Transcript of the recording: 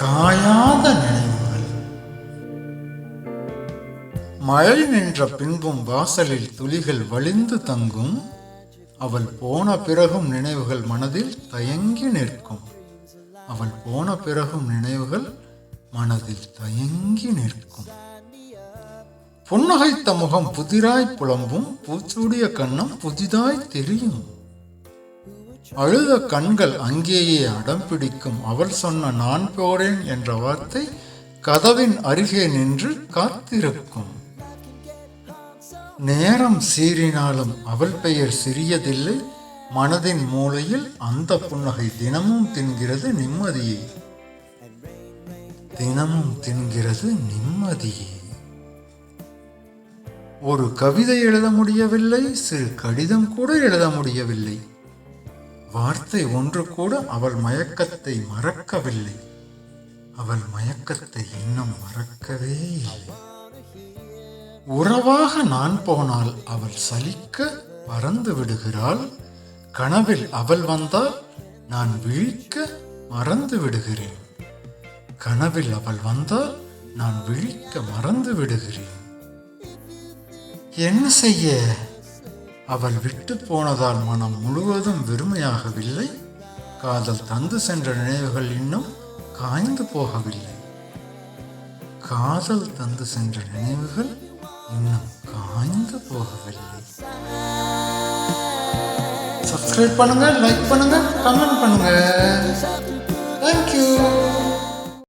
காயாத நினைவுகள். மழை நின்ற பின்பும் வாசலில் துளிகள் வழிந்து தங்கும். அவள் போன பிறகும் நினைவுகள் மனதில் தயங்கி நிற்கும். அவள் போன பிறகும் நினைவுகள் மனதில் தயங்கி நிற்கும். புன்னகைத்த முகம் புதிராய் புலம்பும். பூச்சூடிய கண்ணம் புதிதாய் தெரியும். அழுத கண்கள் அங்கேயே அடம் பிடிக்கும். அவள் சொன்ன நான் போறேன் என்ற வார்த்தை கதவின் அருகே நின்று காத்திருக்கும். நேரம் சீறினாலும் அவள் பெயர் சிறியதில்லை. மனதின் மூலையில் அந்த புன்னகை தினமும் தின்கிறது நிம்மதியை. தினமும் தின்கிறது நிம்மதியை. ஒரு கவிதை எழுத முடியவில்லை. சிறு கடிதம் கூட எழுத முடியவில்லை. வார்த்தை ஒன்று கூட அவள் மயக்கத்தை மறக்கவில்லை. அவள் மயக்கத்தை இன்னும் மறக்கவே இல்லை. உறவாக நான் போனால் அவள் சலிக்க பறந்து விடுகிறாள். கனவில் அவள் வந்தால் நான் விழிக்க மறந்து விடுகிறேன். கனவில் அவள் வந்தால் நான் விழிக்க மறந்து விடுகிறேன். என்ன செய்ய? அவள் விட்டு போனதால் மனம் முழுவதும் வெறுமையாகவில்லை. காதல் தந்து சென்ற நினைவுகள் இன்னும் காய்ந்து போகவில்லை. காதல் தந்து சென்ற நினைவுகள் இன்னும் காய்ந்து போகவில்லை. சப்ஸ்கிரைப் பண்ணுங்க, லைக் பண்ணுங்க, கமெண்ட் பண்ணுங்க.